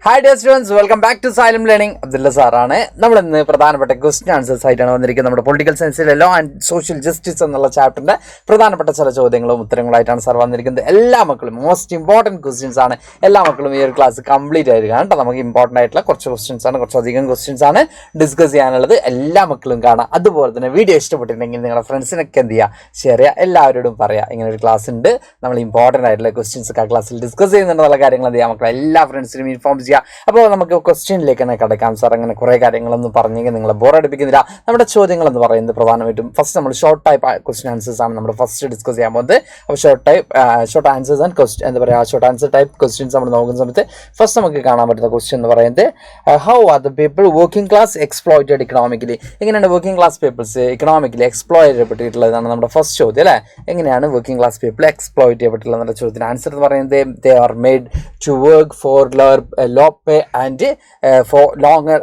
Hi dear students, welcome back to Xylem learning. Abdulla സാറാണ്. നമ്മളിന്ന് പ്രധാനപ്പെട്ട ക്വസ്റ്റ്യൻ ആൻസേഴ്സ് ആയിട്ടാണ് വന്നിരിക്കുന്നത്. നമ്മുടെ പൊളിറ്റിക്കൽ സയൻസിലെ ലോ ആൻഡ് സോഷ്യൽ ജസ്റ്റിസ് എന്നുള്ള ചാപ്റ്ററിന്റെ പ്രധാനപ്പെട്ട ചില ചോദ്യങ്ങളും ഉത്തരങ്ങളായിട്ടാണ് സാർ വന്നിരിക്കുന്നത്. എല്ലാ മക്കളും മോസ്റ്റ് ഇമ്പോർട്ടൻറ്റ് ക്വസ്റ്റ്യൻസ് ആണ്. എല്ലാ മക്കളും ഈ ഒരു ക്ലാസ് കംപ്ലീറ്റ് ആയിരിക്കണം കേട്ടോ. നമുക്ക് ഇമ്പോർട്ടൻ്റ് ആയിട്ടുള്ള കുറച്ച് ക്വസ്റ്റ്യൻസ് ആണ്, കുറച്ചധികം ക്വസ്റ്റ്യൻസ് ആണ് ഡിസ്കസ് ചെയ്യാനുള്ളത്. എല്ലാ മക്കളും കാണാം. അതുപോലെ തന്നെ വീഡിയോ ഇഷ്ടപ്പെട്ടിട്ടുണ്ടെങ്കിൽ നിങ്ങളുടെ ഫ്രണ്ട്സിനൊക്കെ എന്ത് ചെയ്യുക, ഷെയർ ചെയ്യുക, എല്ലാവരോടും പറയാം ഇങ്ങനെ ഒരു ക്ലാസ് ഉണ്ട്, നമ്മൾ ഇമ്പോർട്ടൻ്റ് ആയിട്ടുള്ള ക്വസ്റ്റ്യൻസ് ഒക്കെ ആ ക്ലാസ്സിൽ ഡിസ്കസ് ചെയ്യുന്നുണ്ടെന്നുള്ള കാര്യങ്ങൾ എന്ത് ചെയ്യാം മക്കളെ എല്ലാ ഫ്രണ്ട്സിനും ഇൻഫോം ചെയ്യുക. അപ്പോൾ നമുക്ക് ക്വസ്റ്റ്യനിലേക്ക് തന്നെ കിടക്കാം. സാർ അങ്ങനെ കുറേ കാര്യങ്ങളൊന്നും പറഞ്ഞെങ്കിൽ നിങ്ങളെ ബോറടിപ്പിക്കുന്നില്ല. നമ്മുടെ ചോദ്യങ്ങൾ എന്ന് പറയുന്നത് പ്രധാനമായിട്ടും ഫസ്റ്റ് നമ്മൾ ഷോർട്ട് ടൈപ്പ് ക്വസ്റ്റ്യൻ ആൻസേഴ്സ് ആണ് നമ്മൾ ഫസ്റ്റ് ഡിസ്കസ് ചെയ്യാൻ പോകുന്നത്. അപ്പോൾ ഷോർട്ട് ആൻസേഴ്സ് ആൻഡ് ക്വസ്റ്റ്യൻ എന്താ പറയുക, ഷോർട്ട് ആൻസർ ടൈപ്പ് ക്വസ്റ്റ്യൻസ് നമ്മൾ നോക്കുന്ന സമയത്ത് ഫസ്റ്റ് നമുക്ക് കാണാൻ പറ്റുന്ന ക്വസ്റ്റ്യൻ എന്ന് പറയുന്നത് how are the people working class exploited economically. എങ്ങനെയാണ് working class peoples economically exploit ചെയ്യപ്പെട്ടിട്ടുള്ളതാണ് നമ്മുടെ ഫസ്റ്റ് ചോദ്യം അല്ലേ. എങ്ങനെയാണ് വർക്കിംഗ് ക്ലാസ് പീപ്പിൾ എക്സ്പ്ലോയിറ്റ് ചെയ്യപ്പെട്ടിട്ടുള്ളത് എന്നുള്ള ചോദ്യത്തിന് ആൻസർ എന്ന് പറയുന്നത് they are made to work for low pay and for longer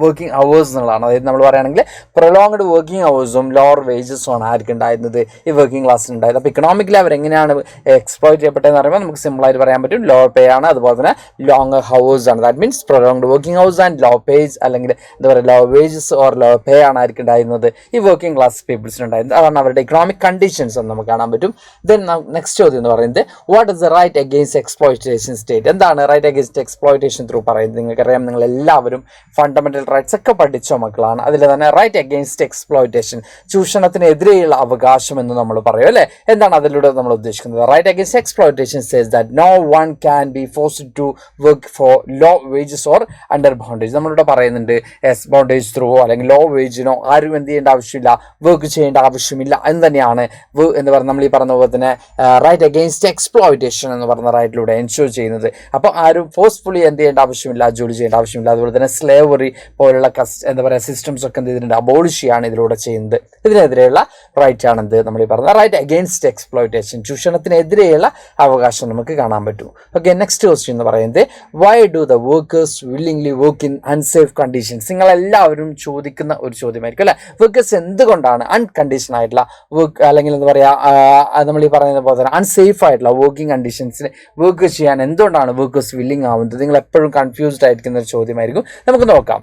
working hours എന്നുള്ളതാണ്. അതായത് നമ്മൾ പറയുകയാണെങ്കിൽ പ്രൊലോങ്ഡ് വർക്കിംഗ് അവേഴ്സും ലോവർ വേജസും ആണ് ആർക്കും ഉണ്ടായിരുന്നത്, ഈ വർക്കിംഗ് ക്ലാസ്സിൽ ഉണ്ടായത്. അപ്പോൾ ഇക്കണോമിക്കലി അവരെങ്ങനെയാണ് എക്സ്പ്ലോയിറ്റ് ചെയ്യപ്പെട്ടതെന്ന് പറയുമ്പോൾ നമുക്ക് സിമ്പിളായിട്ട് പറയാൻ പറ്റും ലോവർ പേ ആണ്, അതുപോലെ തന്നെ ലോങ് ഹവേഴ്സ് ആണ്. That means prolonged working hours and low pays, അല്ലെങ്കിൽ എന്താ പറയുക low wages or low pay ആണ് ആർക്കും ഉണ്ടായിരുന്നത്, ഈ വർക്കിംഗ് ക്ലാസ് പീപ്പിൾസിന് ഉണ്ടായിരുന്നത്. അതാണ് അവരുടെ ഇക്കണോമിക് കണ്ടീഷൻസ് എന്ന് നമുക്ക് കാണാൻ പറ്റും. ദെൻ നെക്സ്റ്റ് ചോദ്യം എന്ന് പറയുന്നത് what is the right against exploitation state. എന്താണ് റൈറ്റ് അഗെയിൻസ്റ്റ് എക്സ്പ്ലോയിറ്റേഷൻ ത്രൂ പറയുന്നത്? നിങ്ങൾക്കറിയാം, നിങ്ങൾ എല്ലാവരും ഫണ്ടമെന്റൽ റൈറ്റ്സ് ഒക്കെ പഠിച്ച മക്കളാണ്. അതിൽ തന്നെ റൈറ്റ് അഗെയിൻസ്റ്റ് എക്സ്പ്ലോയിറ്റേഷൻ, ചൂഷണത്തിനെതിരെയുള്ള അവകാശം എന്ന് നമ്മൾ പറയും അല്ലേ. എന്താണ് അതിലൂടെ നമ്മൾ ഉദ്ദേശിക്കുന്നത്? Right against exploitation says that no one can be forced to work for low wages or under bondage. നമ്മളിവിടെ പറയുന്നുണ്ട് എസ് ബോണ്ടേജ് ത്രൂ അല്ലെങ്കിൽ ലോ വേജിനോ ആരും എന്ത് ചെയ്യേണ്ട ആവശ്യമില്ല, വർക്ക് ചെയ്യേണ്ട ആവശ്യമില്ല എന്ന് തന്നെയാണ് എന്ന് പറഞ്ഞാൽ നമ്മൾ ഈ പറഞ്ഞ പോലെ തന്നെ റൈറ്റ് അഗെയിൻസ്റ്റ് എക്സ്പ്ലോയിറ്റേഷൻ എന്ന് പറഞ്ഞ റൈറ്റിലൂടെ എൻഷുർ ചെയ്യുന്നത്. അപ്പോൾ ആരും ഫോഴ്സ്ഫുള്ളി എന്ത് ചെയ്യേണ്ട ആവശ്യമില്ല, ജോലി ചെയ്യേണ്ട ആവശ്യമില്ല. അതുപോലെ തന്നെ സ്ലേവറി പോലുള്ള എന്താ പറയുക സിസ്റ്റംസ് ഒക്കെ എന്ത് ചെയ്തിട്ടുണ്ട്, അബോളിഷ് ചെയ്യാണ് ഇതിലൂടെ ചെയ്യുന്നത്. ഇതിനെതിരെയുള്ള റൈറ്റ് ആണ് എന്ത് നമ്മൾ ഈ പറഞ്ഞ റൈറ്റ് അഗെയിൻസ്റ്റ് എക്സ്പ്ലോയിറ്റേഷൻ, ചൂഷണത്തിനെതിരെയുള്ള അവകാശം നമുക്ക് കാണാൻ പറ്റും. ഓക്കെ, നെക്സ്റ്റ് ക്വസ്റ്റ്യൻ എന്ന് പറയുന്നത് why do the workers willingly work in unsafe conditions. നിങ്ങളെല്ലാവരും ചോദിക്കുന്ന ഒരു ചോദ്യമായിരിക്കും അല്ലേ. വർക്കേഴ്സ് എന്തുകൊണ്ടാണ് അൺകണ്ടീഷൻ ആയിട്ടുള്ള വർക്ക് അല്ലെങ്കിൽ എന്താ പറയുക നമ്മൾ ഈ പറയുന്ന പോലെ തന്നെ അൺസേഫ് ആയിട്ടുള്ള വർക്കിംഗ് കണ്ടീഷൻസിന് വർക്ക് ചെയ്യാൻ എന്തുകൊണ്ടാണ് വർക്കേഴ്സ് വില്ലിംഗ് ആവുന്നത്? നിങ്ങൾ എപ്പോഴും കൺഫ്യൂസ്ഡ് ആയിരിക്കുന്ന ഒരു ചോദ്യമായിരിക്കും. നമുക്ക് നോക്കാം.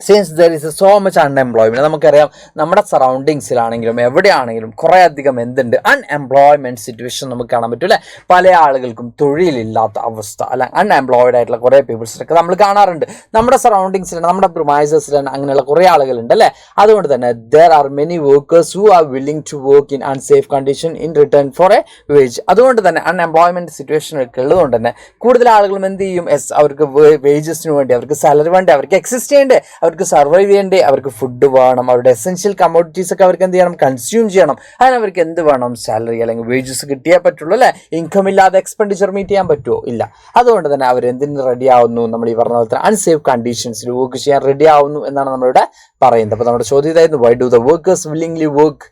Since there is so much unemployment, നമുക്കറിയാം നമ്മുടെ സറൗണ്ടിങ്സിലാണെങ്കിലും എവിടെയാണെങ്കിലും കുറേ അധികം എന്തുണ്ട്, അൺഎംപ്ലോയ്മെൻറ്റ് സിറ്റുവേഷൻ നമുക്ക് കാണാൻ പറ്റും അല്ലേ. പല ആളുകൾക്കും തൊഴിലില്ലാത്ത അവസ്ഥ അല്ല, അൺഎംപ്ലോയിഡ് ആയിട്ടുള്ള കുറേ പീപ്പിൾസിനൊക്കെ നമ്മൾ കാണാറുണ്ട്. നമ്മുടെ സറൗണ്ടിങ്സിലാണ്, നമ്മുടെ പ്രിമൈസസിലാണ് അങ്ങനെയുള്ള കുറേ ആളുകളുണ്ട് അല്ലേ. അതുകൊണ്ട് തന്നെ there are many workers who are willing to work in unsafe condition in return for a wage. അതുകൊണ്ട് തന്നെ അൺഎംപ്ലോയ്മെൻറ്റ് സിറ്റുവേഷനൊക്കെ ഉള്ളതുകൊണ്ട് തന്നെ കൂടുതൽ ആളുകളും എന്ത് ചെയ്യും, അവർക്ക് വേജസിന് വേണ്ടി, അവർക്ക് സാലറി വേണ്ടി, അവർക്ക് എക്സിസ്റ്റ് ചെയ്യേണ്ടേ, അവർക്ക് സർവൈവ് ചെയ്യേണ്ടേ, അവർക്ക് ഫുഡ് വേണം, അവരുടെ എസെൻഷ്യൽ കമ്മോഡിറ്റീസ് ഒക്കെ അവർക്ക് എന്ത് ചെയ്യണം, കൺസ്യൂം ചെയ്യണം. അതിന് അവർക്ക് എന്ത് വേണം, സാലറി അല്ലെങ്കിൽ വേജസ് കിട്ടിയേ പറ്റുള്ളൂ അല്ലേ. ഇൻകം ഇല്ലാതെ എക്സ്പെൻഡിച്ചർ മീറ്റ് ചെയ്യാൻ പറ്റുമോ? ഇല്ല. അതുകൊണ്ട് തന്നെ അവർ എന്തിന് റെഡി ആവുന്നു, നമ്മൾ ഈ പറഞ്ഞ പോലെ തന്നെ അൺസേഫ് കണ്ടീഷൻസിൽ വർക്ക് ചെയ്യാൻ റെഡി ആവുന്നു എന്നാണ് നമ്മളിവിടെ പറയുന്നത്. അപ്പോൾ നമ്മുടെ ചോദ്യം ഇതായിരുന്നു why do the workers willingly work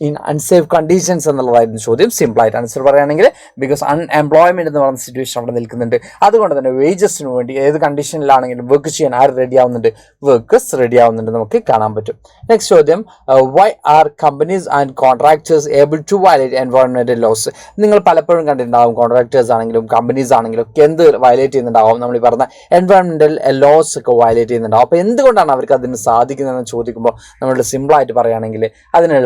in unsafe conditions എന്നുള്ളതായിരുന്നു ചോദ്യം. സിമ്പിളായിട്ട് ആൻസർ പറയുകയാണെങ്കിൽ ബിക്കോസ് അൺഎംപ്ലോയ്മെൻറ്റ് എന്ന് പറയുന്ന സിറ്റുവേഷൻ അവിടെ നിൽക്കുന്നുണ്ട്. അതുകൊണ്ട് തന്നെ വേജസിന് വേണ്ടി ഏത് കണ്ടീഷനിലാണെങ്കിലും വർക്ക് ചെയ്യാൻ ആര് റെഡി ആവുന്നുണ്ട്, വർക്കേഴ്സ് റെഡി ആവുന്നുണ്ട് നമുക്ക് കാണാൻ പറ്റും. നെക്സ്റ്റ് ചോദ്യം why are companies and contractors able to violate environmental laws. നിങ്ങൾ പലപ്പോഴും കണ്ടിട്ടുണ്ടാവും കോൺട്രാക്ടേഴ്സ് ആണെങ്കിലും കമ്പനീസ് ആണെങ്കിലും ഒക്കെ എന്ത് വയലേറ്റ് ചെയ്യുന്നുണ്ടാവും, നമ്മൾ ഈ പറഞ്ഞ എൻവയോൺമെൻറ്റൽ ലോസ് ഒക്കെ വയലേറ്റ് ചെയ്യുന്നുണ്ടാവും. അപ്പോൾ എന്തുകൊണ്ടാണ് അവർക്ക് അതിന് സാധിക്കുന്നതെന്ന് ചോദിക്കുമ്പോൾ നമ്മൾ സിമ്പിളായിട്ട് പറയുകയാണെങ്കിൽ അതിനുള്ള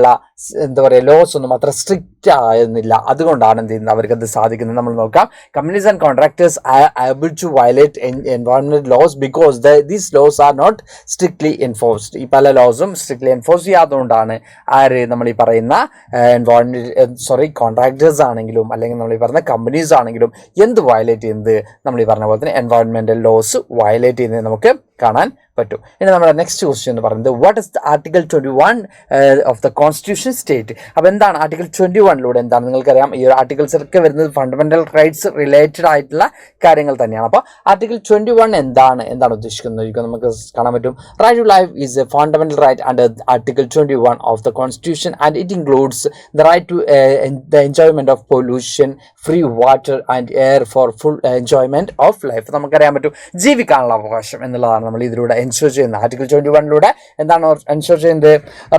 എന്താ പറയുക ലോസ് ഒന്നും അത്ര സ്ട്രിക്റ്റ് ആയിരുന്നില്ല. അതുകൊണ്ടാണ് എന്ത് ചെയ്യുന്നത്, അവർക്കത് സാധിക്കുന്നത്. നമ്മൾ നോക്കാം, companies and contractors are able to violate environmental laws because these laws are not strictly enforced. ഈ പല ലോസും സ്ട്രിക്ട്ലി എൻഫോഴ്സ് ചെയ്യാത്തതുകൊണ്ടാണ് ആര് നമ്മൾ ഈ പറയുന്ന കോൺട്രാക്ടേഴ്സ് ആണെങ്കിലും അല്ലെങ്കിൽ നമ്മൾ ഈ പറഞ്ഞ കമ്പനീസ് ആണെങ്കിലും എന്ത് വയലേറ്റ് ചെയ്യുന്നത്, നമ്മൾ ഈ പറഞ്ഞ പോലെ തന്നെ എൻവയോൺമെൻറ്റൽ ലോസ് വയലേറ്റ് ചെയ്യുന്നത് നമുക്ക് കാണാൻ പറ്റും. ഇനി നമ്മുടെ നെക്സ്റ്റ് ക്വസ്റ്റ്യൻ എന്ന് പറയുന്നത് what is the article 21 of the constitution state. അപ്പോൾ എന്താണ് ആർട്ടിക്കിൾ 21ലൂടെ എന്താണ്? നിങ്ങൾക്കറിയാം ഈ ഒരു ആർട്ടിക്കിൾസൊക്കെ വരുന്നത് ഫണ്ടമെന്റൽ റൈറ്റ്സ് റിലേറ്റഡ് ആയിട്ടുള്ള കാര്യങ്ങൾ തന്നെയാണ്. അപ്പോൾ ആർട്ടിക്കിൾ 21 എന്താണ് ഉദ്ദേശിക്കുന്നത് നമുക്ക് കാണാൻ പറ്റും. Right to life is a fundamental right under article 21 of the constitution and it includes the right to the enjoyment of pollution, free water and air for full enjoyment of life. നമുക്കറിയാൻ പറ്റും ജീവിക്കാനുള്ള അവകാശം എന്നുള്ളതാണ് നമ്മൾ ഇതിലൂടെ ensure ചെയ്യുന്നത്. Article 21 എന്താണ് ensure ചെയ്യുന്നത്?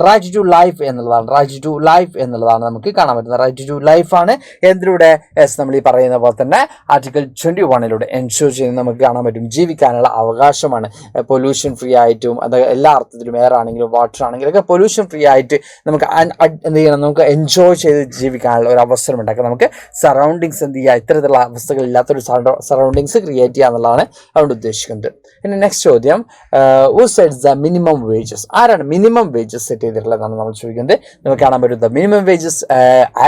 റൈറ്റ് ടു ലൈഫ് എന്നുള്ളതാണ്. റൈറ്റ് ടു ലൈഫ് എന്നുള്ളതാണ് നമുക്ക് കാണാൻ പറ്റുന്നത്. റൈറ്റ് ടു ലൈഫ് ആണ് എന്തിലൂടെ? നമ്മൾ ഈ പറയുന്ന പോലെ തന്നെ ആർട്ടിക്കിൾ 21 എൻഷുർ ചെയ്യുന്നത് നമുക്ക് കാണാൻ പറ്റും. ജീവിക്കാനുള്ള അവകാശമാണ്. പൊല്യൂഷൻ ഫ്രീ ആയിട്ടും, അത് എല്ലാ അർത്ഥത്തിലും, എയർ ആണെങ്കിലും വാട്ടർ ആണെങ്കിലും ഒക്കെ പൊല്യൂഷൻ ഫ്രീ ആയിട്ട് നമുക്ക് എന്ത് ചെയ്യണം? നമുക്ക് എൻജോയ് ചെയ്ത് ജീവിക്കാനുള്ള ഒരു അവസരം ഉണ്ടാക്കുക. നമുക്ക് സറൗണ്ടിങ്സ് എന്ത് ചെയ്യുക? ഇത്തരത്തിലുള്ള അവസ്ഥകൾ ഇല്ലാത്തൊരു സറൗണ്ടിങ്സ് ക്രിയേറ്റ് ചെയ്യുക എന്നുള്ളതാണ് അതുകൊണ്ട് ഉദ്ദേശിക്കുന്നത്. പിന്നെ നെക്സ്റ്റ് ചോദ്യം, who sets the minimum wages? ആരാണ് മിനിമം വേജസ് സെറ്റ് ചെയ്തിട്ടുള്ളതാണ് നമ്മൾ ചോദിക്കുന്നത്. നമുക്ക് കാണാൻ പറ്റും the minimum wages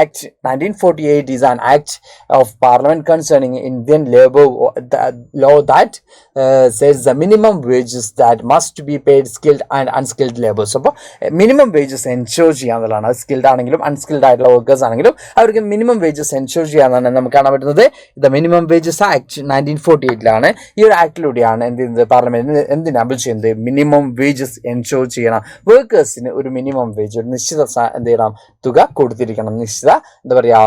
act 1948 is an act of parliament concerning Indian labor law that says the minimum wages that must be paid skilled and unskilled laborers. അപ്പോൾ minimum wages ensure ചെയ്യാന്നുള്ളതാണ്. അത് skilled ആണെങ്കിലും unskilled ആയിട്ടുള്ള workers ആണെങ്കിലും അവർക്ക് minimum wages ensure ചെയ്യാന്നാണ് നമുക്ക് കാണാൻ പറ്റുന്നത്. The minimum wages act 1948 ഈ ഒരു ആക്ടിലൂടെയാണ് എന്ത് ചെയ്യുന്നത്? പാർലമെന്റ് എന്തിനാബിൾ ചെയ്യുന്നത്? മിനിമം വേജസ് എൻഷുർ ചെയ്യണം. വർക്കേഴ്സിന് ഒരു മിനിമം വേജ്, ഒരു നിശ്ചിത എന്ത് ചെയ്യണം? തുക കൊടുത്തിരിക്കണം. നിശ്ചിത എന്താ പറയുക,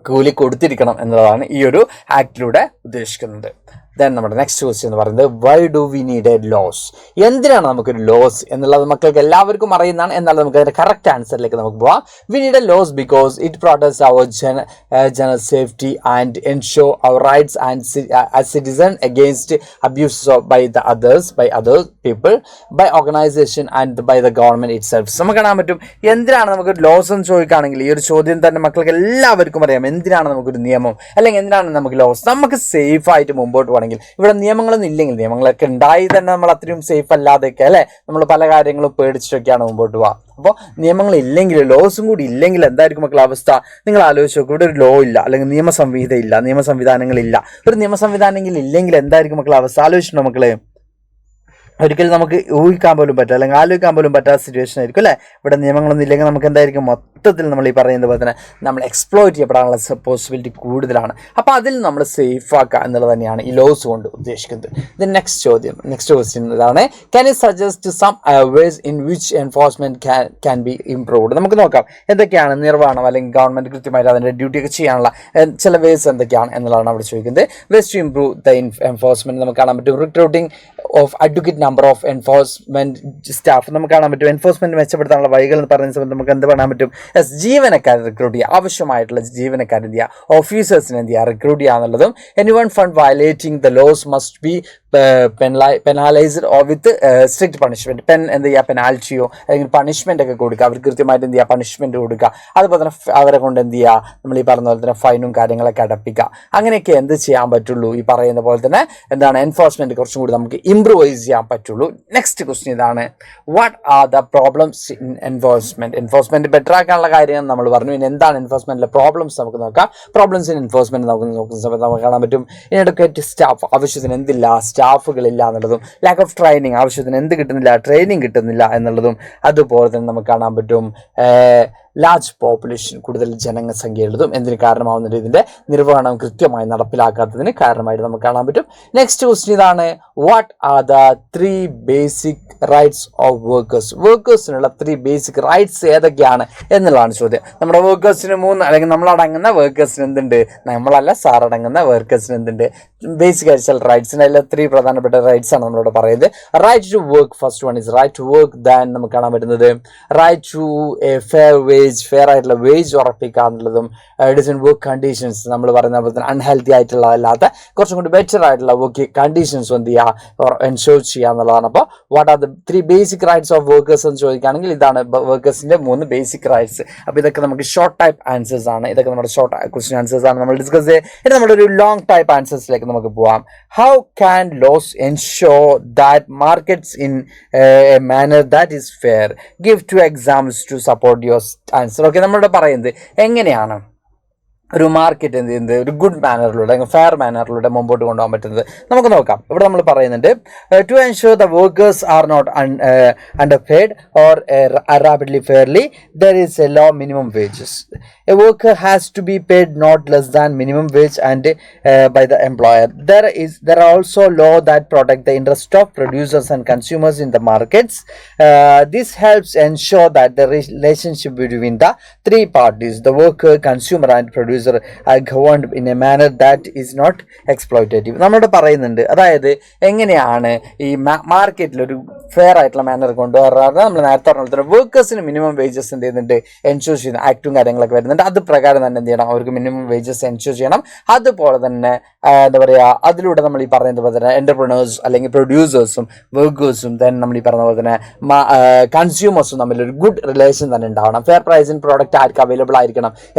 കൂലി കൊടുത്തിരിക്കണം എന്നുള്ളതാണ് ഈ ഒരു ആക്ടിലൂടെ ഉദ്ദേശിക്കുന്നത്. ദെൻ നമ്മുടെ നെക്സ്റ്റ് ക്വസ്റ്റ്യൻ എന്ന് പറയുന്നത്, why do we need a laws? എന്തിനാണ് നമുക്കൊരു ലോസ് എന്നുള്ളത് മക്കൾക്ക് എല്ലാവർക്കും അറിയുന്നതാണ്. എന്നാൽ നമുക്ക് അതിന്റെ കറക്റ്റ് ആൻസറിലേക്ക് നമുക്ക് പോവാം. We need a laws because it protects our general safety and ensure our rights and citizen against abuses by other people, by organisation and by the government itself. നമുക്ക് കാണാൻ പറ്റും എന്തിനാണ് നമുക്ക് ലോസ് എന്ന് ചോദിക്കുകയാണെങ്കിൽ ഈ ഒരു ചോദ്യം തന്നെ മക്കൾക്ക് എല്ലാവർക്കും അറിയാം. എന്തിനാണ് നമുക്കൊരു നിയമം, അല്ലെങ്കിൽ എന്തിനാണ് നമുക്ക് ലോസ്? നമുക്ക് സേഫ് ആയിട്ട് മുമ്പോട്ട് പോകണമെങ്കിൽ, ഇവിടെ നിയമങ്ങളൊന്നും ഇല്ലെങ്കിൽ, നിയമങ്ങളൊക്കെ ഉണ്ടായി തന്നെ നമ്മൾ അത്രയും സേഫ് അല്ലാതെയൊക്കെ അല്ലെ നമ്മൾ പല കാര്യങ്ങളും പേടിച്ചിട്ടൊക്കെയാണ് മുമ്പോട്ട് പോവുക. അപ്പോൾ നിയമങ്ങൾ ഇല്ലെങ്കിൽ, ലോസും കൂടി ഇല്ലെങ്കിൽ എന്തായിരിക്കും മക്കളുടെ അവസ്ഥ? നിങ്ങൾ ആലോചിച്ച് നോക്കുക. ഇവിടെ ഒരു ലോ ഇല്ല, അല്ലെങ്കിൽ നിയമ സംവിധാനം ഇല്ല, നിയമ സംവിധാനങ്ങളില്ല. ഒരു നിയമ സംവിധാനങ്ങൾ ഇല്ലെങ്കിൽ എന്തായിരിക്കും മക്കളുടെ അവസ്ഥ? ആലോചിച്ചിട്ടുണ്ടോ മക്കളെ? ഒരിക്കലും നമുക്ക് ഊഹിക്കാൻ പോലും പറ്റുക, അല്ലെങ്കിൽ ആലോചിക്കാൻ പോലും പറ്റാത്ത സിറ്റുവേഷൻ ആയിരിക്കും അല്ലേ? ഇവിടെ നിയമങ്ങളൊന്നും ഇല്ലെങ്കിൽ നമുക്ക് എന്തായിരിക്കും? മൊത്തത്തിൽ നമ്മൾ ഈ പറയുന്നത് പോലെ തന്നെ നമ്മൾ എക്സ്പ്ലോയിറ്റ് ചെയ്യപ്പെടാനുള്ള പോസിബിലിറ്റി കൂടുതലാണ്. അപ്പോൾ അതിൽ നമ്മൾ സേഫ് ആക്കുക എന്നുള്ളത് തന്നെയാണ് ഈ ലോസ് കൊണ്ട് ഉദ്ദേശിക്കുന്നത്. ഇത് നെക്സ്റ്റ് ക്വസ്റ്റ്യൻ ഇതാണ്, can you suggest some ways in which enforcement can be improved? നമുക്ക് നോക്കാം എന്തൊക്കെയാണ് നിർവ്വഹണം, അല്ലെങ്കിൽ ഗവൺമെന്റ് കൃത്യമായിട്ട് അതിൻ്റെ ഡ്യൂട്ടിയൊക്കെ ചെയ്യാനുള്ള ചില വേസ് എന്തൊക്കെയാണ് എന്നുള്ളതാണ് അവിടെ ചോദിക്കുന്നത്. Ways to improve the enforcement നമുക്ക് കാണാൻ പറ്റും. Recruiting of advocate number of enforcement staff നമുക്ക് കാണാൻ പറ്റും. എൻഫോഴ്സ്മെന്റ് മെച്ചപ്പെടുത്താനുള്ള വഴികൾ എന്ന് പറയുന്ന സമയത്ത് നമുക്ക് എന്ത് കാണാൻ പറ്റും? ജീവനക്കാരെ റിക്രൂട്ട് ചെയ്യുക, ആവശ്യമായിട്ടുള്ള ജീവനക്കാരെ എന്ത് ചെയ്യുക? ഓഫീസേഴ്സിനെ എന്ത് ചെയ്യുക? റിക്രൂട്ട് ചെയ്യുക എന്നുള്ളതും. Anyone found violating the laws must be penalised or with strict punishment. എന്ത് ചെയ്യുക? പെനാൽറ്റിയോ അല്ലെങ്കിൽ പണിഷ്മെന്റ് ഒക്കെ കൊടുക്കുക. അവർക്ക് കൃത്യമായിട്ട് എന്ത് ചെയ്യുക? പണിഷ്മെന്റ് കൊടുക്കുക. അതുപോലെ തന്നെ അവരെ കൊണ്ട് എന്ത് ചെയ്യുക? നമ്മൾ ഈ പറഞ്ഞ പോലെ തന്നെ ഫൈനും കാര്യങ്ങളൊക്കെ അടപ്പിക്കുക. അങ്ങനെയൊക്കെ എന്ത് ചെയ്യാൻ പറ്റുള്ളൂ? ഈ പറയുന്ന പോലെ തന്നെ എന്താണ് എൻഫോഴ്സ്മെന്റ് കുറച്ചും കൂടി നമുക്ക് ഇംപ്രൂവൈസ് ചെയ്യാൻ പറ്റുള്ളൂ. നെക്സ്റ്റ് ക്വസ്റ്റ്യൻ ഇതാണ്, what are the problems in enforcement better ആക്കാനുള്ള കാര്യം നമ്മൾ പറഞ്ഞു. ഇനി എന്താണ് എൻഫോഴ്സ്മെന്റിലെ പ്രോബ്ലംസ് നമുക്ക് നോക്കാം. പ്രോബ്ലംസ് ഇൻ എൻഫോഴ്സ്മെന്റ് നോക്കുന്ന സമയത്ത് നമുക്ക് കാണാൻ പറ്റും ഇൻഎഡ്യൂക്കേറ്റ് സ്റ്റാഫ്, ആവശ്യത്തിന് എന്തില്ല? സ്റ്റാഫുകളില്ല എന്നുള്ളതും. ലാക്ക് ഓഫ് ട്രെയിനിങ്, ആവശ്യത്തിന് എന്ത് കിട്ടുന്നില്ല? ട്രെയിനിങ് കിട്ടുന്നില്ല എന്നുള്ളതും. അതുപോലെ തന്നെ നമുക്ക് കാണാൻ പറ്റും ലാർജ് പോപ്പുലേഷൻ, കൂടുതൽ ജനസംഖ്യയുള്ളതും എന്തിന് കാരണമാവുന്നുണ്ട്? ഇതിന്റെ നിർവഹണം കൃത്യമായി നടപ്പിലാക്കാത്തതിന് കാരണമായിട്ട് നമുക്ക് കാണാൻ പറ്റും. നെക്സ്റ്റ് ക്വസ്റ്റ്യൻ ഇതാണ്, what are the 3 basic rights of workers? വർക്കേഴ്സിനുള്ള 3 ബേസിക് റൈറ്റ്സ് ഏതൊക്കെയാണ് എന്നുള്ളതാണ് ചോദ്യം. നമ്മുടെ വർക്കേഴ്സിന് 3, അല്ലെങ്കിൽ നമ്മളടങ്ങുന്ന വർക്കേഴ്സിന് എന്തുണ്ട്? നമ്മളല്ല സാർ അടങ്ങുന്ന വർക്കേഴ്സിന് എന്തുണ്ട്? ബേസിക് ആയിട്ട് ചില റൈറ്റ്സിന് അതിൽ 3 പ്രധാനപ്പെട്ട റൈറ്റ്സ് ആണ് നമ്മളോട് പറയുന്നത്. Right to work, first one is right to work. Then നമുക്ക് കാണാൻ പറ്റുന്നത് right to a fair wage, fair ആയിട്ടുള്ള വേജ് ഉറപ്പിക്കുക എന്നുള്ളതും. ഡിസെന്റ് വർക്ക് കണ്ടീഷൻസ്, നമ്മൾ പറയുന്ന പോലെ തന്നെ അൺഹെൽത്തി ആയിട്ടുള്ള അല്ലാത്ത കുറച്ചും കൂടി ബെറ്റർ ആയിട്ടുള്ള വർക്ക് കണ്ടീഷൻസ് എന്ത് ചെയ്യുക? എൻഷുർ ചെയ്യുക എന്നുള്ളതാണ്. അപ്പോൾ what are the 3 basic rights of workers എന്ന് ചോദിക്കുകയാണെങ്കിൽ ഇതാണ് വർക്കേഴ്സിന്റെ 3 ബേസിക് റൈറ്റ്സ്. അപ്പോൾ ഇതൊക്കെ നമുക്ക് ഷോർട്ട് ടൈപ്പ് ആൻസേഴ്സ് ആണ്. ഇതൊക്കെ നമ്മുടെ ഷോർട്ട് ക്വസ്റ്റ്യൻ ആൻസേഴ്സ് ആണ് നമ്മൾ ഡിസ്കസ് ചെയ്യുക. ഇനി നമ്മുടെ ഒരു ലോങ് ടൈപ്പ് ആൻസേഴ്സിലേക്ക് നമുക്ക് പോവാം. How can laws ensure that markets in a manner that is fair? Give 2 examples to support your answer. Okay, നമ്മളിവിടെ പറയുന്നത് എങ്ങനെയാണ് ഒരു മാർക്കറ്റ് എന്ത് ചെയ്യുന്നത് ഒരു ഗുഡ് മാനറിലൂടെ, ഫെയർ മാനറിലൂടെ മുമ്പോട്ട് കൊണ്ടുപോകാൻ പറ്റുന്നത് നമുക്ക് നോക്കാം. ഇവിടെ നമ്മൾ പറയുന്നുണ്ട്, to ensure the workers are not underpaid or rapidly fairly there is a law minimum wages. A worker has to be paid not less than minimum wage and by the employer. There are also law that protect the interest of producers and consumers in the markets. This helps ensure that the relationship between the 3 parties, the worker, consumer and producer, producer are governed in a manner that is not exploitative. നമ്മളിവിടെ പറയുന്നുണ്ട്, അതായത് എങ്ങനെയാണ് ഈ മാർക്കറ്റിൽ ഒരു fair ആയിട്ടുള്ള manor കൊണ്ടുവരാറ്. നമ്മൾ നേരത്തെ പറഞ്ഞ പോലെ വർക്കേഴ്സിന് മിനിമം വേജസ് എന്ത് ചെയ്യുന്നുണ്ട്, എൻഷൂർ ചെയ്യുന്ന ആക്ടും കാര്യങ്ങളൊക്കെ വരുന്നുണ്ട്. അത് പ്രകാരം തന്നെ എന്ത് ചെയ്യണം, അവർക്ക് മിനിമം വേജസ് എൻഷൂർ ചെയ്യണം. അതുപോലെ തന്നെ എന്താ പറയുക, അതിലൂടെ നമ്മൾ ഈ പറയുന്ന പോലെ തന്നെ എന്റർപ്രണേഴ്സ് അല്ലെങ്കിൽ പ്രൊഡ്യൂസേഴ്സും വർക്കേഴ്സും നമ്മൾ ഈ പറഞ്ഞ പോലെ തന്നെ കൺസ്യൂമേഴ്സും തമ്മിൽ ഒരു ഗുഡ് റിലേഷൻ തന്നെ ഉണ്ടാവണം. ഫെയർ പ്രൈസിന് പ്രോഡക്റ്റ് ആർക്ക് അവൈലബിൾ ആയിരിക്കണം,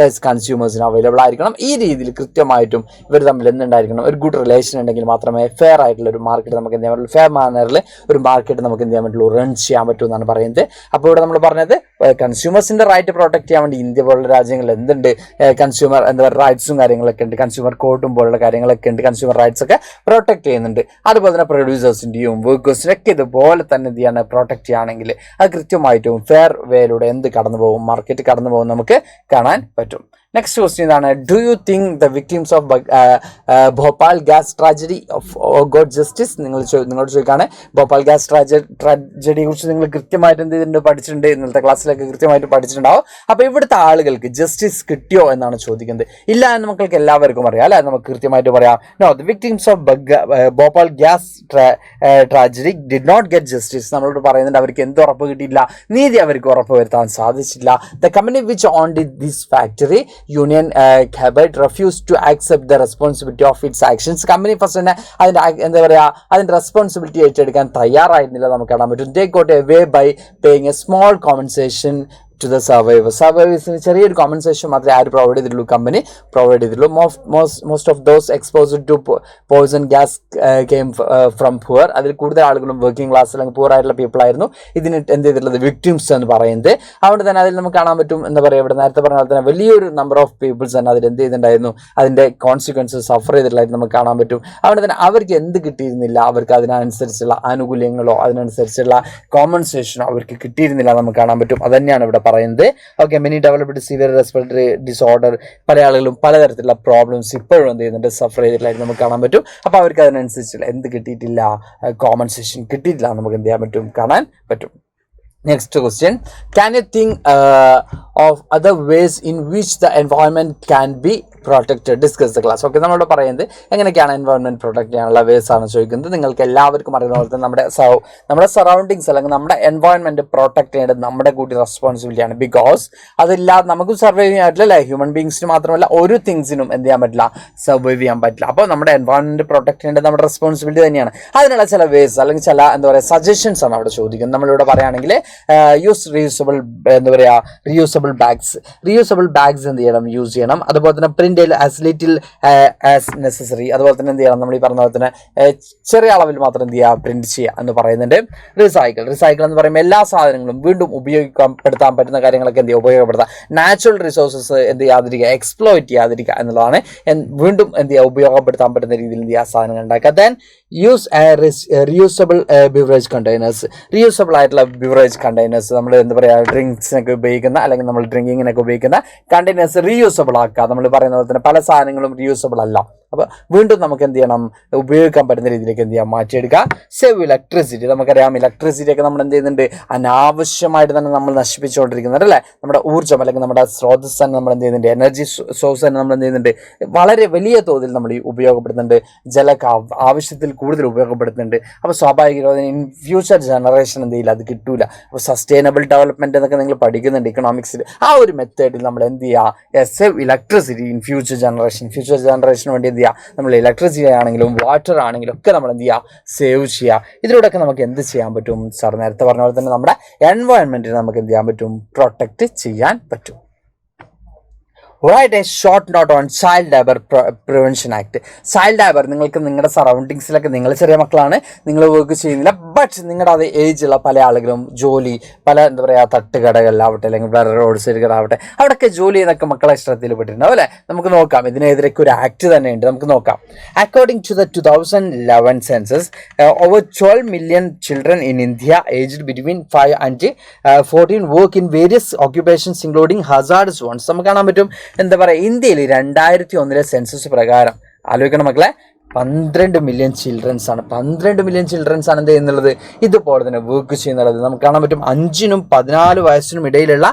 കൺസ്യൂമേഴ്സിന് അവൈലബിൾ ആയിരിക്കണം. ഈ രീതിയിൽ കൃത്യമായിട്ടും ഇവർ തമ്മിൽ എന്തുണ്ടായിരിക്കണം, ഒരു ഗുഡ് റിലേഷൻ ഉണ്ടെങ്കിൽ മാത്രമേ ഫെയർ ആയിട്ടുള്ള ഒരു മാർക്കറ്റ് നമുക്ക് എന്ത് ചെയ്യാൻ പറ്റുള്ളൂ, ഫെയർ മാനറിൽ ഒരു മാർക്കറ്റ് നമുക്ക് എന്ത് ചെയ്യാൻ പറ്റുള്ളൂ, റൺ ചെയ്യാൻ പറ്റും എന്നാണ് പറയുന്നത്. അപ്പോൾ ഇവിടെ നമ്മൾ പറഞ്ഞത് കൺസ്യൂമേഴ്സിന്റെ റൈറ്റ് പ്രൊട്ടക്ട് ചെയ്യാൻ വേണ്ടി ഇന്ത്യ പോലുള്ള രാജ്യങ്ങളിൽ എന്തുണ്ട്, കൺസ്യൂമർ എന്താ പറയുക റൈറ്റ്സും കാര്യങ്ങളൊക്കെ ഉണ്ട്, കൺസ്യൂമർ കോർട്ടും പോലുള്ള കാര്യങ്ങളൊക്കെ ഉണ്ട്, കൺസ്യൂമർ റൈറ്റ്സ് ഒക്കെ പ്രൊട്ടക്ട് ചെയ്യുന്നുണ്ട്. അതുപോലെ തന്നെ പ്രൊഡ്യൂസേഴ്സിന്റെയും വർക്കേഴ്സിനും ഒക്കെ ഇതുപോലെ തന്നെ എന്ത് ചെയ്യാണ്, പ്രൊട്ടക്ട് ചെയ്യുകയാണെങ്കിൽ അത് കൃത്യമായിട്ടും ഫെയർ വേയിലൂടെ എന്ത് കടന്നു പോകും, മാർക്കറ്റ് കടന്നു പോകും നമുക്ക് കാണാൻ പറ്റും. നെക്സ്റ്റ് ക്വസ്റ്റ്യൻ ഇതാണ്, do you think the victims of Bhopal gas tragedy got justice? നിങ്ങളോട് ചോദിക്കുകയാണ്, ഭോപ്പാൽ ഗ്യാസ് ട്രാജഡിയെ കുറിച്ച് നിങ്ങൾ കൃത്യമായിട്ട് എന്ത് ചെയ്തിട്ടുണ്ട്, പഠിച്ചിട്ടുണ്ട്, ഇന്നത്തെ ക്ലാസ്സിലൊക്കെ കൃത്യമായിട്ട് പഠിച്ചിട്ടുണ്ടാവും. അപ്പോൾ ഇവിടുത്തെ ആളുകൾക്ക് ജസ്റ്റിസ് കിട്ടിയോ എന്നാണ് ചോദിക്കുന്നത്. ഇല്ല എന്ന് മക്കൾക്ക് എല്ലാവർക്കും അറിയാം അല്ലെ, നമുക്ക് കൃത്യമായിട്ട് പറയാം. No, the victims of Bhopal gas tragedy did not get justice. നമ്മളോട് പറയുന്നുണ്ട് അവർക്ക് എന്ത് ഉറപ്പ് കിട്ടിയില്ല, നീതി അവർക്ക് ഉറപ്പ് വരുത്താൻ സാധിച്ചില്ല. The company which owned this factory union carbide refused to accept the responsibility of its actions. Company first തന്നെ അതിന്റെ എന്താ പറയുക, അതിന്റെ റെസ്പോൺസിബിലിറ്റി ഏറ്റെടുക്കാൻ തയ്യാറായിരുന്നില്ല നമുക്ക് കാണാൻ പറ്റും. They got away by paying a small compensation to the survivors. സർവൈവേഴ്സിന് ചെറിയൊരു കോമ്പൻസേഷൻ മാത്രമേ ആര് പ്രൊവൈഡ് ചെയ്തിട്ടുള്ളൂ, കമ്പനി പ്രൊവൈഡ് ചെയ്തിട്ടുള്ളൂ. Most of those exposed to poison gas came from poor. അതിൽ കൂടുതൽ ആളുകളും വർക്കിംഗ് ക്ലാസ് അല്ലെങ്കിൽ പുവർ ആയിട്ടുള്ള പീപ്പിൾ ആയിരുന്നു ഇതിന് എന്ത് ചെയ്തിട്ടുള്ളത്, വിക്ടിംസ് എന്ന് പറയുന്നത്. അതുകൊണ്ട് തന്നെ അതിൽ നമുക്ക് കാണാൻ പറ്റും, എന്താ പറയുക, ഇവിടെ നേരത്തെ പറഞ്ഞ പോലെ തന്നെ വലിയൊരു നമ്പർ ഓഫ് പീപ്പിൾസ് തന്നെ അതിൽ എന്ത് ചെയ്തിട്ടുണ്ടായിരുന്നു, അതിന്റെ കോൺസിക്വൻസസ് സഫർ ചെയ്തിട്ടുള്ളതായിട്ട് നമുക്ക് കാണാൻ പറ്റും. അതുകൊണ്ട് തന്നെ അവർക്ക് എന്ത് കിട്ടിയിരുന്നില്ല, അവർക്ക് അതിനനുസരിച്ചുള്ള ആനുകൂല്യങ്ങളോ അതിനനുസരിച്ചുള്ള കോമ്പൻസേഷനോ അവർക്ക് കിട്ടിയിരുന്നില്ല നമുക്ക് കാണാൻ പറ്റും. അത് തന്നെയാണ് ഇവിടെ പറയുന്നത്. Okay, many developed severe respiratory disorder, പല ആളുകളും പലതരത്തിലുള്ള പ്രോബ്ലംസ് ഇപ്പോഴും എന്ത് ചെയ്യുന്നുണ്ട്, സഫർ ചെയ്തിട്ടില്ലായിട്ട് നമുക്ക് കാണാൻ പറ്റും. അപ്പോൾ അവർക്ക് അതിനനുസരിച്ചുള്ള എന്ത് കിട്ടിയിട്ടില്ല, കോമ്പൻസേഷൻ കിട്ടിയിട്ടില്ല നമുക്ക് എന്ത് ചെയ്യാൻ പറ്റും, കാണാൻ പറ്റും. Next question, can you think of other ways in which the environment can be protected? Discuss the class. Okay, നമ്മളോട് പറയുന്നത് എങ്ങനെയൊക്കെയാണ് എൻവയോൺമെന്റ് പ്രൊട്ടക്ട് ചെയ്യാനുള്ള വേസ് ആണ് ചോദിക്കുന്നത്. നിങ്ങൾക്ക് എല്ലാവർക്കും അറിയുന്ന പോലെ തന്നെ നമ്മുടെ സറൗണ്ടിങ്സ് അല്ലെങ്കിൽ നമ്മുടെ എൻവയോൺമെന്റ് പ്രൊട്ടക്ട് ചെയ്യേണ്ടത് നമ്മുടെ കൂടി റെസ്പോൺസിബിലിറ്റിയാണ്. ബിക്കോസ് അതില്ലാതെ നമുക്ക് സർവൈവ് ചെയ്യാൻ പറ്റില്ല, അല്ലെ? ഹ്യൂമൻ ബീങ്സിന് മാത്രമല്ല ഒരു തിങ്സിനും എന്ത് ചെയ്യാൻ പറ്റില്ല, സർവൈവ് ചെയ്യാൻ പറ്റില്ല. അപ്പോൾ നമ്മുടെ എൻവയോൺമെന്റ് പ്രൊട്ടക്ട് ചെയ്യേണ്ടത് നമ്മുടെ റെസ്പോൺസിബിലിറ്റി തന്നെയാണ്. അതിനുള്ള ചില വേസ് അല്ലെങ്കിൽ ചില എന്താ പറയുക സജഷൻസ് ആണ് അവിടെ ചോദിക്കുന്നത്. നമ്മളിവിടെ പറയുകയാണെങ്കിൽ യൂസ് റീയൂസബിൾ ബാഗ്സ് എന്ത് ചെയ്യണം, യൂസ് ചെയ്യണം. അതുപോലെ തന്നെ print as little as necessary. അതുപോലെ തന്നെ എന്ത് ചെയ്യണം, നമ്മൾ ഈ പറഞ്ഞ പോലെ തന്നെ ചെറിയ അളവിൽ മാത്രം എന്ത് ചെയ്യുക, പ്രിന്റ് ചെയ്യുക എന്ന് പറയുന്നുണ്ട്. റിസൈക്കിൾ എന്ന് പറയുമ്പോൾ എല്ലാ സാധനങ്ങളും വീണ്ടും ഉപയോഗപ്പെടുത്താൻ പറ്റുന്ന കാര്യങ്ങളൊക്കെ എന്ത് ചെയ്യുക, ഉപയോഗപ്പെടുത്താം. നാച്ചുറൽ റിസോഴ്സസ് എന്ത് ചെയ്യാതിരിക്കുക, എക്സ്പ്ലോയിറ്റ് ചെയ്യാതിരിക്കുക എന്നുള്ളതാണ്. വീണ്ടും എന്ത് ചെയ്യുക, ഉപയോഗപ്പെടുത്താൻ പറ്റുന്ന രീതിയിൽ എന്ത് ചെയ്യുക, സാധനങ്ങൾ ഉണ്ടാക്കുക. Then use reusable beverage containers. Reusable ആയിട്ടുള്ള ബിവറേജ് കണ്ടെയ്നേഴ്സ്, നമ്മൾ എന്താ പറയുക, ഡ്രിങ്ക്സിനൊക്കെ ഉപയോഗിക്കുന്ന അല്ലെങ്കിൽ നമ്മൾ ഡ്രിങ്കിങ്ങിനൊക്കെ ഉപയോഗിക്കുന്ന കണ്ടെയ്നേഴ്സ് റീയൂസബിൾ ആക്കുക. നമ്മൾ പറയുന്ന പോലെ തന്നെ പല സാധനങ്ങളും റീയൂസബിൾ അല്ല. അപ്പോൾ വീണ്ടും നമുക്ക് എന്ത് ചെയ്യണം, ഉപയോഗിക്കാൻ പറ്റുന്ന രീതിയിലേക്ക് എന്ത് ചെയ്യാം, മാറ്റിയെടുക്കുക. Save electricity. നമുക്കറിയാം ഇലക്ട്രിസിറ്റി ഒക്കെ നമ്മൾ എന്ത് ചെയ്യുന്നുണ്ട്, അനാവശ്യമായിട്ട് തന്നെ നമ്മൾ നശിപ്പിച്ചുകൊണ്ടിരിക്കുന്നുണ്ട് അല്ലേ? നമ്മുടെ ഊർജ്ജം അല്ലെങ്കിൽ നമ്മുടെ സ്രോതസ് തന്നെ നമ്മൾ എന്ത് ചെയ്യുന്നുണ്ട്, എനർജി സോഴ്സ് തന്നെ നമ്മൾ എന്ത് ചെയ്യുന്നുണ്ട്, വളരെ വലിയ തോതിൽ നമ്മൾ ഉപയോഗപ്പെടുത്തുന്നുണ്ട്. ജലമൊക്കെ ആവശ്യത്തിൽ കൂടുതൽ ഉപയോഗപ്പെടുത്തുന്നുണ്ട്. അപ്പോൾ സ്വാഭാവികമായും ഇൻ ഫ്യൂച്ചർ ജനറേഷൻ എന്ത് ചെയ്യില്ല, അത് കിട്ടൂല. അപ്പോൾ സസ്റ്റൈനബിൾ ഡെവലപ്മെന്റ് എന്നൊക്കെ നിങ്ങൾ പഠിക്കുന്നുണ്ട് ഇക്കണോമിക്സിൽ. ആ ഒരു മെത്തേഡിൽ നമ്മൾ എന്ത് ചെയ്യുക, സേവ് ഇലക്ട്രിസിറ്റി ഇൻ ഫ്യൂച്ചർ ജനറേഷന് വേണ്ടി എന്ത് ചെയ്യുക, നമ്മൾ ഇലക്ട്രിസിറ്റി ആണെങ്കിലും വാട്ടർ ആണെങ്കിലും ഒക്കെ നമ്മൾ എന്ത് ചെയ്യുക, സേവ് ചെയ്യുക. ഇതിലൂടെയൊക്കെ നമുക്ക് എന്ത് ചെയ്യാൻ പറ്റും, സാർ നേരത്തെ പറഞ്ഞ പോലെ തന്നെ നമ്മുടെ എൻവയോൺമെന്റിനെ നമുക്ക് എന്ത് ചെയ്യാൻ പറ്റും, പ്രൊട്ടക്ട് ചെയ്യാൻ പറ്റും. Write a short note on child labour prevention act. Child labour, നിങ്ങൾക്ക് നിങ്ങളുടെ സറൗണ്ടിങ്സിലൊക്കെ നിങ്ങൾ ചെറിയ മക്കളാണ്, നിങ്ങൾ വർക്ക് ചെയ്യുന്നില്ല, ബട്ട് നിങ്ങളുടെ അതേ ഏജുള്ള പല ആളുകളും ജോലി പല എന്താ പറയുക തട്ടുകടകളിലാവട്ടെ അല്ലെങ്കിൽ വേറെ റോഡ് സൈഡുകളാവട്ടെ അവിടെയൊക്കെ ജോലി ചെയ്യുന്നൊക്കെ മക്കളെ ശ്രദ്ധയിൽപ്പെട്ടിട്ടുണ്ടാവും അല്ലേ? നമുക്ക് നോക്കാം, ഇതിനെതിരേക്ക് ഒരു ആക്ട് തന്നെയുണ്ട്, നമുക്ക് നോക്കാം. According to the 2011 census, over 12 million children in India aged between 5 and 14 work in various occupations including hazardous ones. നമുക്ക് കാണാൻ പറ്റും, എന്താ പറയുക, ഇന്ത്യയിൽ 2001 സെൻസസ് പ്രകാരം ആലോചിക്കണം മക്കളെ, 12 മില്യൺ ചിൽഡ്രൻസ് ആണ്. 12 മില്യൺ ചിൽഡ്രൻസ് ആണ് എന്ത് ചെയ്യുന്നുള്ളത്, ഇതുപോലെ തന്നെ വർക്ക് ചെയ്യുന്നുള്ളത്. നമുക്ക് കാണാൻ പറ്റും 5 നും 14 വയസ്സിനും ഇടയിലുള്ള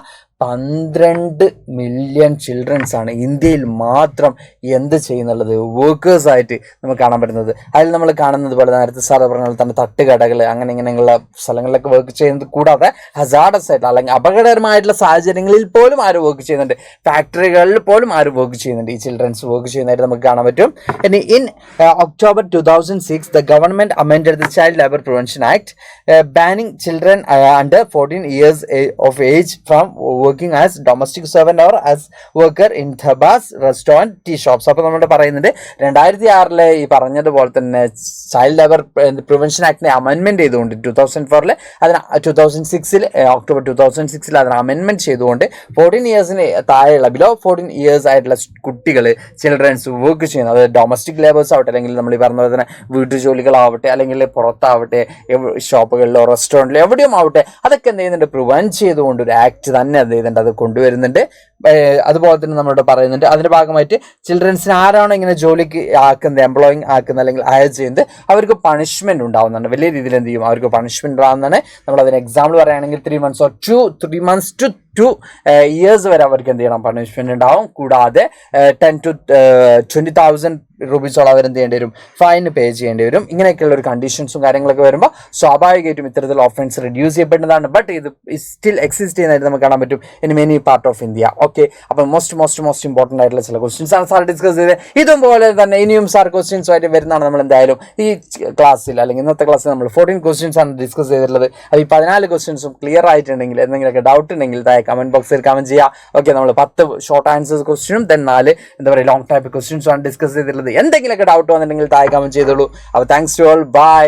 12 മില്യൺ ചിൽഡ്രൻസ് ആണ് ഇന്ത്യയിൽ മാത്രം എന്ത് ചെയ്യുന്നുള്ളത്, വർക്കേഴ്സായിട്ട് നമുക്ക് കാണാൻ പറ്റുന്നത്. അതിൽ നമ്മൾ കാണുന്നത് പോലെ നേരത്തെ സാറ് പറഞ്ഞ പോലെ തന്നെ തട്ടുകടകൾ അങ്ങനെ ഇങ്ങനെയുള്ള സ്ഥലങ്ങളിലൊക്കെ വർക്ക് ചെയ്യുന്നത് കൂടാതെ ഹസാർഡസ് ആയിട്ടുള്ള അല്ലെങ്കിൽ അപകടകരമായിട്ടുള്ള സാഹചര്യങ്ങളിൽ പോലും ആര് വർക്ക് ചെയ്യുന്നുണ്ട്, ഫാക്ടറികളിൽ പോലും ആര് വർക്ക് ചെയ്യുന്നുണ്ട്, ഈ ചിൽഡ്രൻസ് വർക്ക് ചെയ്യുന്നതായിട്ട് നമുക്ക് കാണാൻ പറ്റും. ഇനി in October 2006 the government amended the Child Labor Prevention Act, banning children under 14 years of age from working as domestic servant or as worker in dhabas, restaurant, tea shops. അപ്പോൾ നമ്മൾ പറയുന്നുണ്ട് 2006 ഈ പറഞ്ഞതുപോലെ തന്നെ ചൈൽഡ് ലേബർ പ്രിവെൻഷൻ ആക്ടിനെ അമെൻമെന്റ് ചെയ്തുകൊണ്ട് 2004 അതിന് 2006 October 2006 അതിന് അമെൻമെന്റ് ചെയ്തുകൊണ്ട് 14 ഇയേഴ്സിന് താഴെയുള്ള ബിലോ 14 ഇയേഴ്സ് ആയിട്ടുള്ള കുട്ടികൾ ചിൽഡ്രൻസ് വർക്ക് ചെയ്യുന്നത്, അതായത് ഡൊമസ്റ്റിക് ലേബേഴ്സ് ആവട്ടെ അല്ലെങ്കിൽ നമ്മൾ ഈ പറഞ്ഞ പോലെ തന്നെ വീട്ടുജോലികളാവട്ടെ അല്ലെങ്കിൽ പുറത്താവട്ടെ ഷോപ്പുകളിലോ റെസ്റ്റോറൻറ്റിലോ എവിടെയും ആവട്ടെ അതൊക്കെ എന്ത് ചെയ്യുന്നുണ്ട്, പ്രിവെന്റ് ചെയ്തുകൊണ്ട് ഒരു ആക്ട് തന്നെ എന്ത് ചെയ്യുന്നുണ്ട്, അത് കൊണ്ടുവരുന്നുണ്ട്. അതുപോലെ തന്നെ നമ്മളോട് പറയുന്നുണ്ട് അതിന്റെ ഭാഗമായിട്ട് ചിൽഡ്രൻസിന് ആരാണോ ഇങ്ങനെ ജോലിക്ക് ആക്കുന്നത്, എംപ്ലോയിങ് ആക്കുന്നത് അല്ലെങ്കിൽ ഹയർ ചെയ്യുന്നത് അവർക്ക് പണിഷ്മെന്റ് ഉണ്ടാവുന്നുണ്ട്. വലിയ രീതിയിൽ എന്ത് ചെയ്യും, അവർക്ക് പണിഷ്മെന്റ് ഉണ്ടാകുന്നതാണ്. നമ്മൾ അതിന് എക്സാമ്പിൾ പറയുകയാണെങ്കിൽ 3 months to 2 years വരെ അവർക്ക് എന്ത് ചെയ്യണം, പണിഷ്മെന്റ് ഉണ്ടാവും. കൂടാതെ 10 to 20,000 രൂപീസോളം അവർ എന്ത് ചെയ്യേണ്ടി വരും, ഫൈൻ പേ ചെയ്യേണ്ടി വരും. ഇങ്ങനെയൊക്കെയുള്ള ഒരു കണ്ടീഷൻസും കാര്യങ്ങളൊക്കെ വരുമ്പോൾ സ്വാഭാവികമായിട്ടും ഇത്തരത്തിലുള്ള ഓഫൻസ് റെഡ്യൂസ് ചെയ്യപ്പെടുന്നതാണ്. ബട്ട് ഇത് സ്റ്റിൽ എക്സിസ്റ്റ് ചെയ്യുന്നതായിട്ട് നമുക്ക് കാണാൻ പറ്റും in many part of India. Okay, അപ്പം മോസ്റ്റ് ഇമ്പോർട്ടൻ്റ് ആയിട്ടുള്ള ചില ക്വസ്റ്റ്യൻസ് ആണ് സാർ ഡിസ്കസ് ചെയ്തത്. ഇതുപോലെ തന്നെ ഇനിയും സാർ ക്വസ്റ്റ്യൻസുമായിട്ട് വരുന്നതാണ്. നമ്മൾ എന്തായാലും ഈ ക്ലാസ്സിൽ അല്ലെങ്കിൽ ഇന്നത്തെ ക്ലാസ്സിൽ നമ്മൾ 14 ക്വസ്റ്റ്യൻസ് ആണ് ഡിസ്കസ് ചെയ്തിട്ടുള്ളത്. അപ്പോൾ ഈ 14 ക്വസ്റ്റ്യൻസും ക്ലിയർ ആയിട്ടുണ്ടെങ്കിൽ എന്തെങ്കിലുമൊക്കെ ഡൗട്ട് ഉണ്ടെങ്കിൽ കമന്റ് ബോക്സിൽ കമന്റ് ചെയ്യുക. ഓക്കെ, നമ്മൾ 10 ഷോർട്ട് ആൻസേഴ്സ് ക്വസ്റ്റ്യനും 4 എന്താ പറയുക ലോങ് ടൈപ്പ് ക്വസ്റ്റ്യൻസും ആണ് ഡിസ്കസ് ചെയ്തിട്ടുള്ളത്. എന്തെങ്കിലുമൊക്കെ ഡൗട്ട് വന്നിട്ടുണ്ടെങ്കിൽ താഴെ കമന്റ് ചെയ്തോളൂ. അപ്പോൾ താങ്ക്സ് ടു ഓൾ, ബൈ.